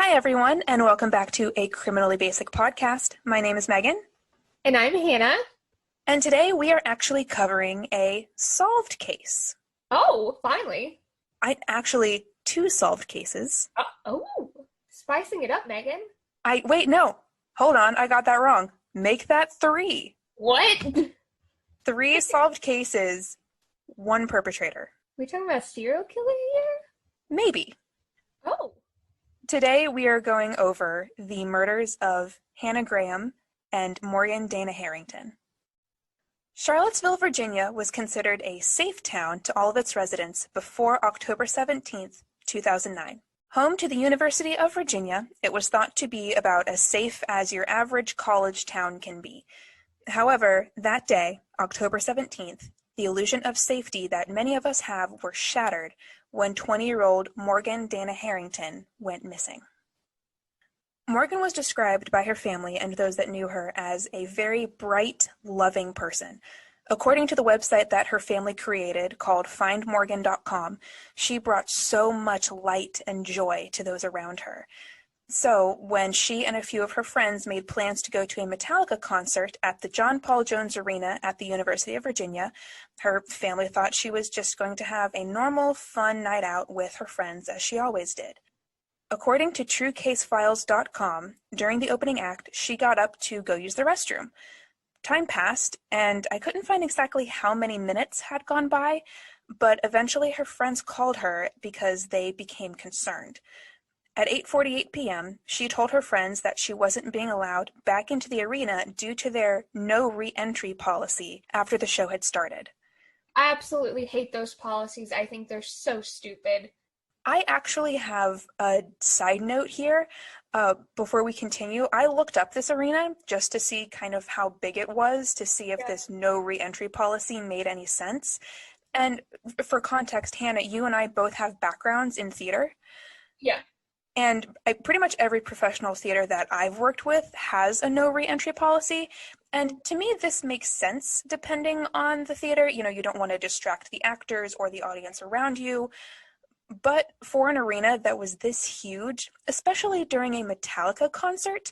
Hi, everyone, and welcome back to a Criminally Basic podcast. My name is Megan. And I'm Hannah. And today we are actually covering a solved case. Oh, finally. Actually, two solved cases. Spicing it up, Megan. Wait, no. Hold on, I got that wrong. Make that three. What? Three solved cases, one perpetrator. We talking about a serial killer here? Maybe. Oh. Today we are going over the murders of Hannah Graham and Morgan Dana Harrington. Charlottesville, Virginia was considered a safe town to all of its residents before October 17th, 2009. Home to the University of Virginia, it was thought to be about as safe as your average college town can be. However, that day, October 17th, the illusion of safety that many of us have were shattered when 20-year-old Morgan Dana Harrington went missing. Morgan was described by her family and those that knew her as a very bright, loving person. According to the website that her family created, called findmorgan.com, she brought so much light and joy to those around her. So, when she and a few of her friends made plans to go to a Metallica concert at the John Paul Jones Arena at the University of Virginia, her family thought she was just going to have a normal, fun night out with her friends, as she always did. According to TrueCaseFiles.com, during the opening act, she got up to go use the restroom. Time passed, and I couldn't find exactly how many minutes had gone by, but eventually her friends called her because they became concerned. At 8:48 p.m., she told her friends that she wasn't being allowed back into the arena due to their no re-entry policy after the show had started. I absolutely hate those policies. I think they're so stupid. I actually have a side note here. Before we continue, I looked up this arena just to see kind of how big it was, to see if this no re-entry policy made any sense. And for context, Hannah, you and I both have backgrounds in theater. Yeah. And pretty much every professional theater that I've worked with has a no re-entry policy. And to me, this makes sense depending on the theater. You know, you don't want to distract the actors or the audience around you. But for an arena that was this huge, especially during a Metallica concert,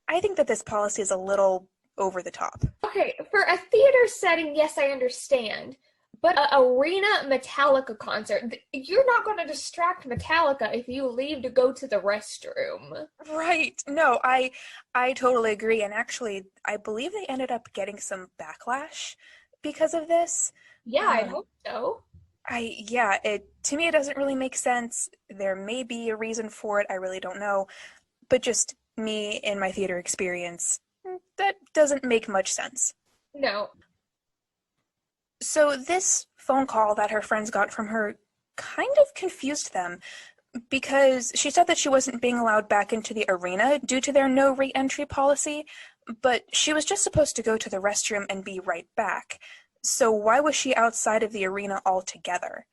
I think that this policy is a little over the top. Okay, for a theater setting, yes, I understand. But an arena Metallica concert, you're not going to distract Metallica if you leave to go to the restroom. Right. No, I totally agree. And actually, I believe they ended up getting some backlash because of this. Yeah, I hope so. To me, it doesn't really make sense. There may be a reason for it. I really don't know. But just me and my theater experience, that doesn't make much sense. No. So this phone call that her friends got from her kind of confused them because she said that she wasn't being allowed back into the arena due to their no re-entry policy, but she was just supposed to go to the restroom and be right back. So why was she outside of the arena altogether?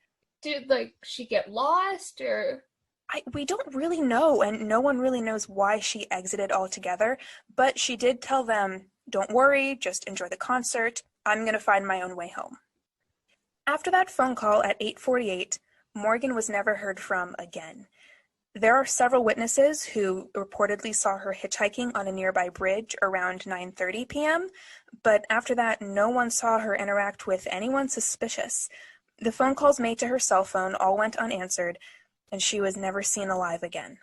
Did, she get lost, or? We don't really know, and no one really knows why she exited altogether, but she did tell them, don't worry, just enjoy the concert. I'm going to find my own way home. After that phone call at 8:48, Morgan was never heard from again. There are several witnesses who reportedly saw her hitchhiking on a nearby bridge around 9:30 p.m., but after that, no one saw her interact with anyone suspicious. The phone calls made to her cell phone all went unanswered, and she was never seen alive again.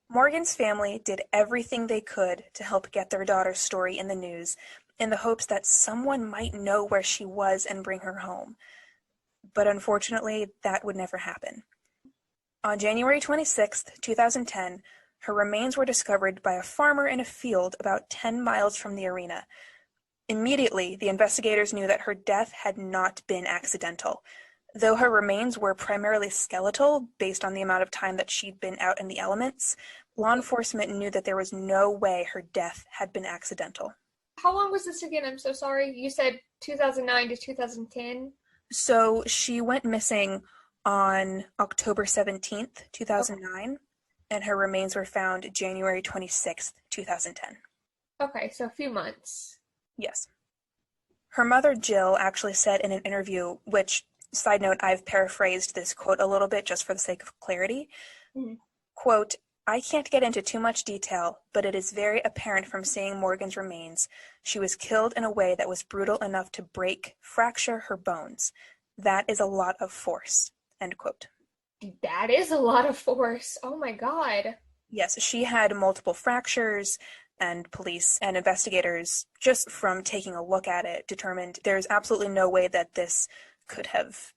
Morgan's family did everything they could to help get their daughter's story in the news, in the hopes that someone might know where she was and bring her home. But unfortunately, that would never happen. On January 26, 2010, her remains were discovered by a farmer in a field about 10 miles from the arena. Immediately, the investigators knew that her death had not been accidental. Though her remains were primarily skeletal, based on the amount of time that she'd been out in the elements, law enforcement knew that there was no way her death had been accidental. How long was this again? I'm so sorry. You said 2009 to 2010? So she went missing on October 17th, 2009, and her remains were found January 26th, 2010. Okay, so a few months. Yes. Her mother, Jill, actually said in an interview, which, side note, I've paraphrased this quote a little bit just for the sake of clarity, quote, I can't get into too much detail, but it is very apparent from seeing Morgan's remains. She was killed in a way that was brutal enough to fracture her bones. That is a lot of force." End quote. That is a lot of force. Oh my God. Yes, she had multiple fractures, and police and investigators, just from taking a look at it, determined there's absolutely no way that this could have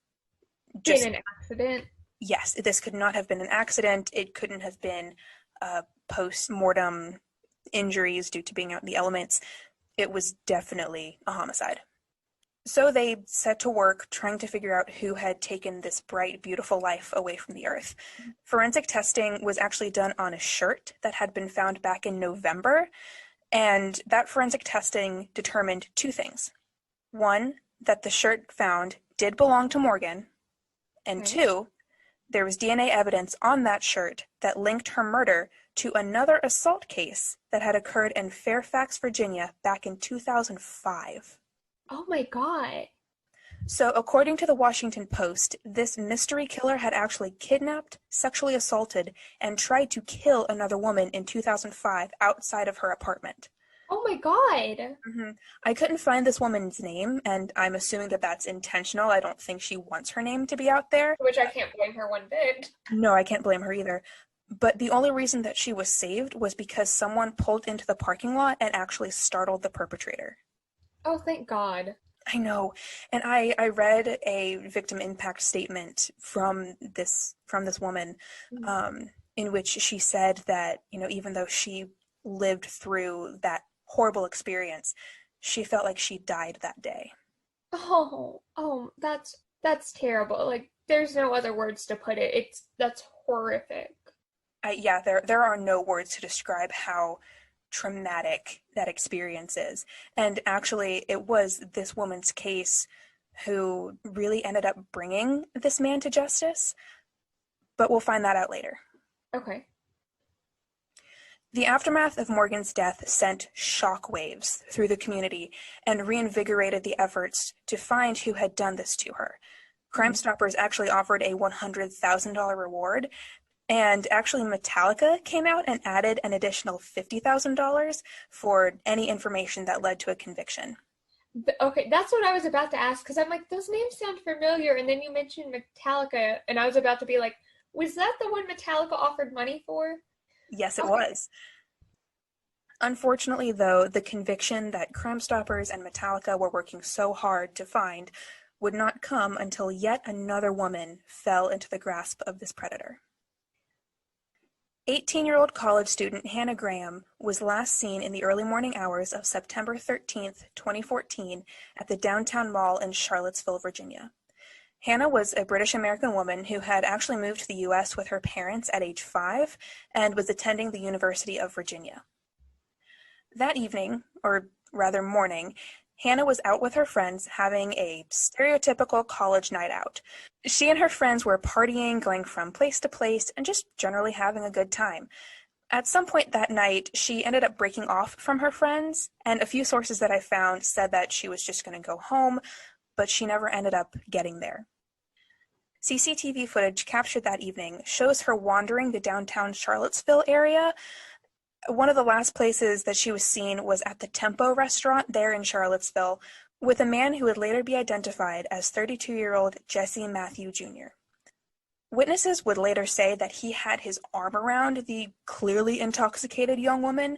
Been just, an accident. yes, this could not have been an accident. It couldn't have been post-mortem injuries due to being out in the elements. It was definitely a homicide. So they set to work trying to figure out who had taken this bright, beautiful life away from the earth. Forensic testing was actually done on a shirt that had been found back in November, and that forensic testing determined two things. One, that the shirt found did belong to Morgan, and Okay. two, there was DNA evidence on that shirt that linked her murder to another assault case that had occurred in Fairfax, Virginia back in 2005. Oh my God. So, according to the Washington Post, this mystery killer had actually kidnapped, sexually assaulted, and tried to kill another woman in 2005 outside of her apartment. Oh my God. I couldn't find this woman's name, and I'm assuming that that's intentional. I don't think she wants her name to be out there. Which I can't blame her one bit. No, I can't blame her either. But the only reason that she was saved was because someone pulled into the parking lot and actually startled the perpetrator. Oh, thank God. I know. And I read a victim impact statement from this woman, in which she said that, even though she lived through that horrible experience, she felt like she died that day. Oh, that's terrible. Like, there's no other words to put it. That's horrific. Yeah, there are no words to describe how traumatic that experience is. And actually, it was this woman's case who really ended up bringing this man to justice, but we'll find that out later. Okay. The aftermath of Morgan's death sent shockwaves through the community and reinvigorated the efforts to find who had done this to her. Crime Stoppers actually offered a $100,000 reward, and actually Metallica came out and added an additional $50,000 for any information that led to a conviction. Okay, that's what I was about to ask, because I'm like, those names sound familiar, and then you mentioned Metallica, and I was about to be like, was that the one Metallica offered money for? Yes, it Okay. was. Unfortunately, though, the conviction that Crime Stoppers and Metallica were working so hard to find would not come until yet another woman fell into the grasp of this predator. 18-year-old college student Hannah Graham was last seen in the early morning hours of September 13th, 2014, at the downtown mall in Charlottesville, Virginia. Hannah was a British-American woman who had actually moved to the U.S. with her parents at age 5 and was attending the University of Virginia. That evening, or rather morning, Hannah was out with her friends having a stereotypical college night out. She and her friends were partying, going from place to place, and just generally having a good time. At some point that night, she ended up breaking off from her friends, and a few sources that I found said that she was just going to go home, but she never ended up getting there. CCTV footage captured that evening shows her wandering the downtown Charlottesville area. One of the last places that she was seen was at the Tempo restaurant there in Charlottesville, with a man who would later be identified as 32-year-old Jesse Matthew Jr. Witnesses would later say that he had his arm around the clearly intoxicated young woman,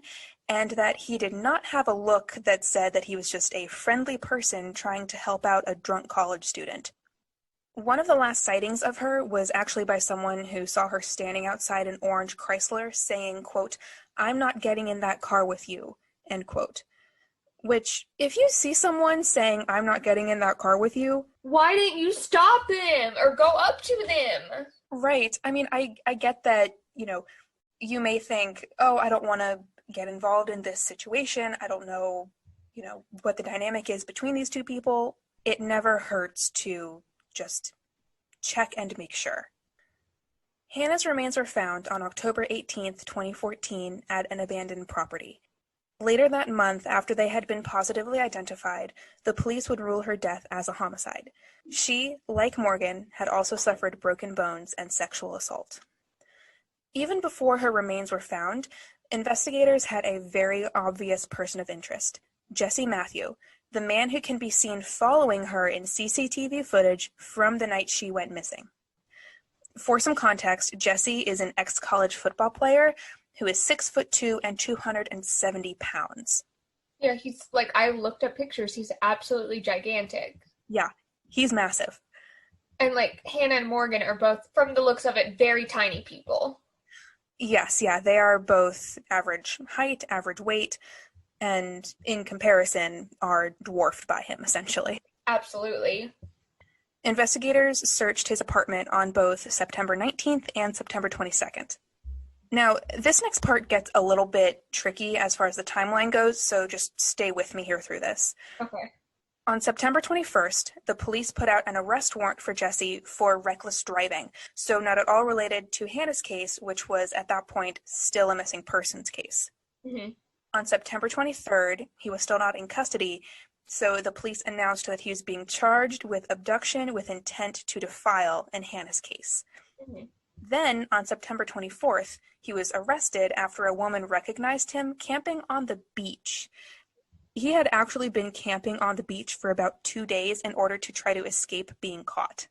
and that he did not have a look that said that he was just a friendly person trying to help out a drunk college student. One of the last sightings of her was actually by someone who saw her standing outside an orange Chrysler saying, quote, "I'm not getting in that car with you," end quote. Which, if you see someone saying, "I'm not getting in that car with you," Why didn't you stop them or go up to them? right, I mean, I get that, you may think, oh, I don't want to get involved in this situation. I don't know, what the dynamic is between these two people. It never hurts to just check and make sure. Hannah's remains were found on October 18th, 2014, at an abandoned property. Later that month, after they had been positively identified, the police would rule her death as a homicide. She, like Morgan, had also suffered broken bones and sexual assault. Even before her remains were found, investigators had a very obvious person of interest, Jesse Matthew, the man who can be seen following her in CCTV footage from the night she went missing. For some context, Jesse is an ex-college football player who is 6'2" and 270 pounds. Yeah, he's like, I looked up pictures. He's absolutely gigantic. Yeah, he's massive. And like Hannah and Morgan are both, from the looks of it, very tiny people. Yes, yeah, they are both average height, average weight, and in comparison are dwarfed by him, essentially. Absolutely. Investigators searched his apartment on both September 19th and September 22nd. Now, this next part gets a little bit tricky as far as the timeline goes, so just stay with me here through this. Okay. On September 21st, the police put out an arrest warrant for Jesse for reckless driving, so not at all related to Hannah's case, which was at that point still a missing persons case. Mm-hmm. On September 23rd, he was still not in custody, so the police announced that he was being charged with abduction with intent to defile in Hannah's case. Mm-hmm. Then, on September 24th, he was arrested after a woman recognized him camping on the beach. He had actually been camping on the beach for about 2 days in order to try to escape being caught.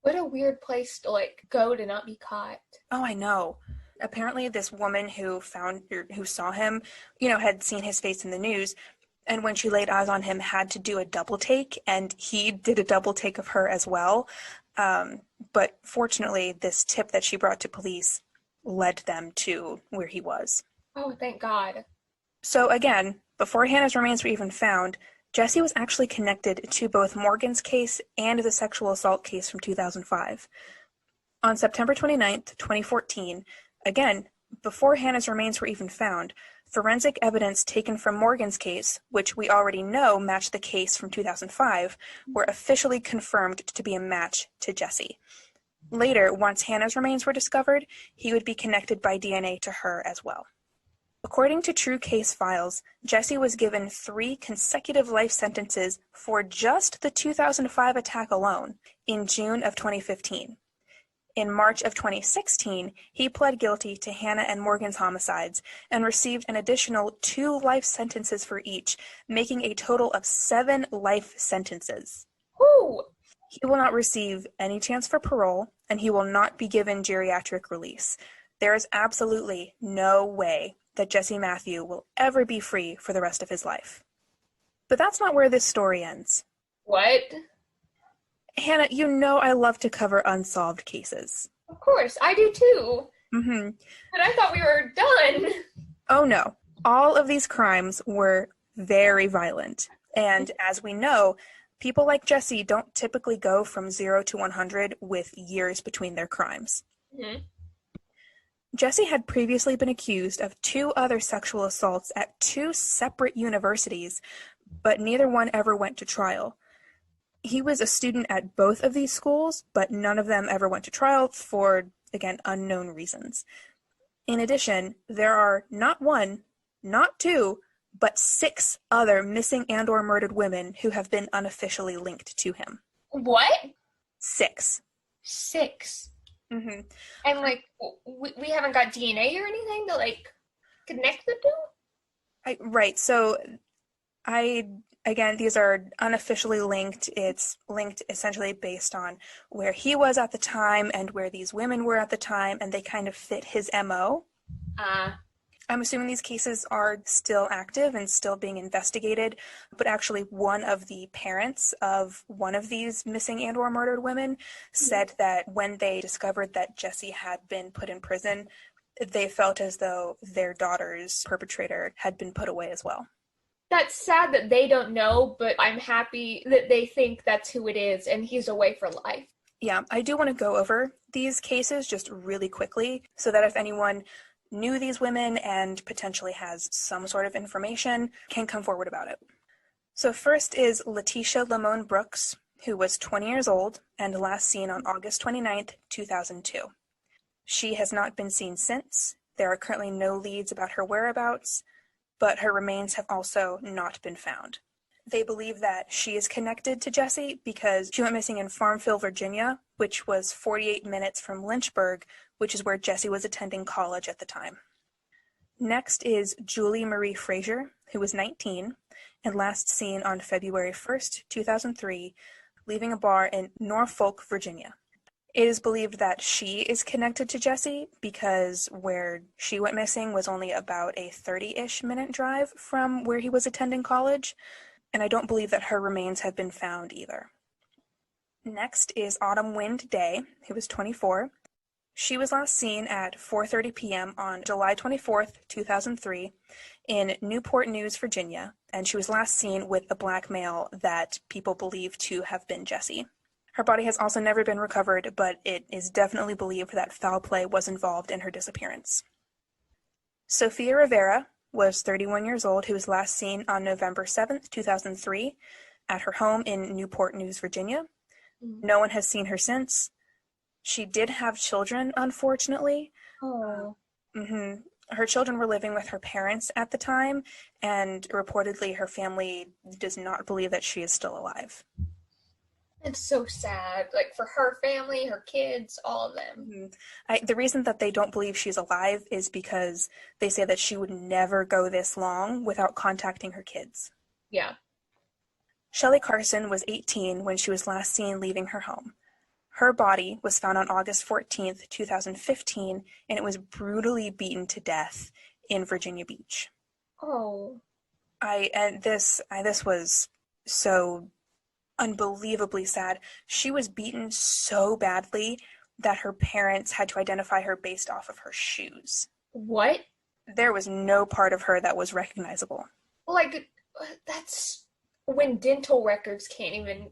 What a weird place to like go to not be caught. Oh, I know. Apparently, this woman who saw him, had seen his face in the news, and when she laid eyes on him, had to do a double take, and he did a double take of her as well. But fortunately, this tip that she brought to police led them to where he was. Oh, thank God. So again, before Hannah's remains were even found, Jesse was actually connected to both Morgan's case and the sexual assault case from 2005. On September 29th, 2014, again, before Hannah's remains were even found, forensic evidence taken from Morgan's case, which we already know matched the case from 2005, were officially confirmed to be a match to Jesse. Later, once Hannah's remains were discovered, he would be connected by DNA to her as well. According to True Case files, Jesse was given 3 consecutive life sentences for just the 2005 attack alone in June of 2015. In March of 2016, he pled guilty to Hannah and Morgan's homicides and received an additional 2 life sentences for each, making a total of 7 life sentences. Woo! He will not receive any chance for parole, and he will not be given geriatric release. There is absolutely no way that Jesse Matthew will ever be free for the rest of his life. But that's not where this story ends. What? Hannah, I love to cover unsolved cases. Of course, I do too. Mm-hmm. And I thought we were done. Oh no. All of these crimes were very violent. And as we know, people like Jesse don't typically go from 0 to 100 with years between their crimes. Mm-hmm. Jesse had previously been accused of 2 other sexual assaults at 2 separate universities, but neither one ever went to trial. He was a student at both of these schools, but none of them ever went to trial for, again, unknown reasons. In addition, there are not 1, not 2, but 6 other missing and/or murdered women who have been unofficially linked to him. What? 6. 6. Mm-hmm. And like, we haven't got DNA or anything to like connect the two? Right. So again, these are unofficially linked. It's linked essentially based on where he was at the time and where these women were at the time, and they kind of fit his MO. I'm assuming these cases are still active and still being investigated, but actually one of the parents of one of these missing and or murdered women said that when they discovered that Jesse had been put in prison, they felt as though their daughter's perpetrator had been put away as well. That's sad that they don't know, but I'm happy that they think that's who it is and he's away for life. Yeah, I do want to go over these cases just really quickly so that if anyone knew these women and potentially has some sort of information, can come forward about it. So first is Letitia Lamone Brooks, who was 20 years old and last seen on August 29th, 2002. She has not been seen since. There are currently no leads about her whereabouts, but her remains have also not been found. They believe that she is connected to Jesse because she went missing in Farmville, Virginia, which was 48 minutes from Lynchburg, which is where Jesse was attending college at the time. Next is Julie Marie Frazier, who was 19 and last seen on February 1st, 2003, leaving a bar in Norfolk, Virginia. It is believed that she is connected to Jesse because where she went missing was only about a 30-ish minute drive from where he was attending college, and I don't believe that her remains have been found either. Next is Autumn Wind Day, who was 24. She was last seen at 4:30 p.m. on July 24th, 2003, in Newport News, Virginia, and she was last seen with a black male that people believe to have been Jesse. Her body has also never been recovered, but it is definitely believed that foul play was involved in her disappearance. Sophia Rivera was 31 years old, who was last seen on November 7th, 2003, at her home in Newport News, Virginia. No one has seen her since. She did have children, unfortunately. Oh. Her children were living with her parents at the time, and reportedly her family does not believe that she is still alive. It's so sad, like for her family, her kids, all of them. The reason that they don't believe she's alive is because they say that she would never go this long without contacting her kids. Yeah. Shelley Carson was 18 when she was last seen leaving her home. Her body was found on August 14th, 2015, and it was brutally beaten to death in Virginia Beach. Oh. This was so unbelievably sad. She was beaten so badly that her parents had to identify her based off of her shoes. What? There was no part of her that was recognizable. Like, that's when dental records can't even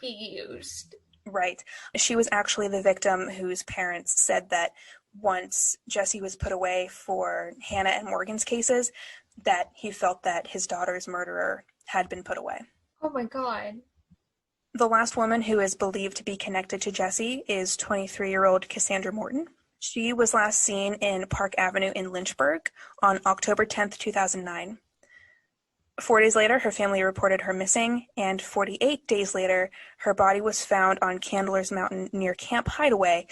be used. Right. She was actually the victim whose parents said that once Jesse was put away for Hannah and Morgan's cases, that he felt that his daughter's murderer had been put away. Oh my God. The last woman who is believed to be connected to Jesse is 23-year-old Cassandra Morton. She was last seen in Park Avenue in Lynchburg on October 10th, 2009. 4 days later, her family reported her missing, and 48 days later, her body was found on Candler's Mountain near Camp Hideaway,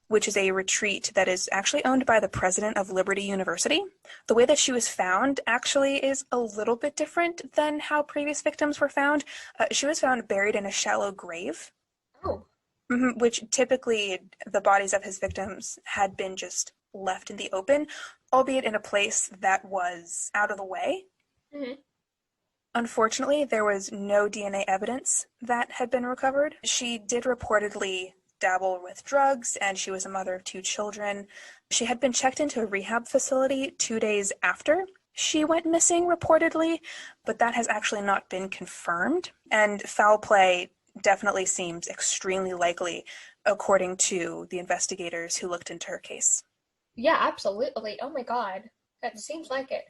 which is a retreat that is actually owned by the president of Liberty University. The way that she was found actually is a little bit different than how previous victims were found. She was found buried in a shallow grave. Oh. Which typically the bodies of his victims had been just left in the open, albeit in a place that was out of the way. Mm-hmm. Unfortunately, there was no DNA evidence that had been recovered. She did reportedly dabble with drugs, and she was a mother of 2 children. She had been checked into a rehab facility 2 days after she went missing, reportedly, but that has actually not been confirmed. And foul play definitely seems extremely likely, according to the investigators who looked into her case. Yeah, absolutely. Oh my God. That seems like it.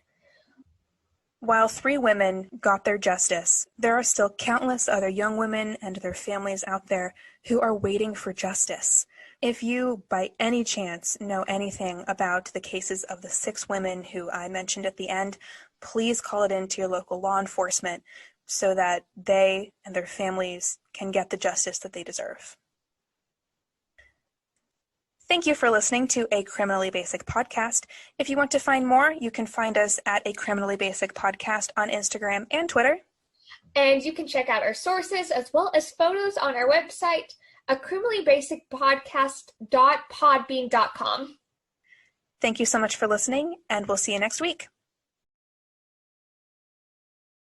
While 3 women got their justice, there are still countless other young women and their families out there who are waiting for justice. If you, by any chance, know anything about the cases of the 6 women who I mentioned at the end, please call it in to your local law enforcement so that they and their families can get the justice that they deserve. Thank you for listening to A Criminally Basic Podcast. If you want to find more, you can find us at A Criminally Basic Podcast on Instagram and Twitter. And you can check out our sources as well as photos on our website, acriminallybasicpodcast.podbean.com. Thank you so much for listening, and we'll see you next week.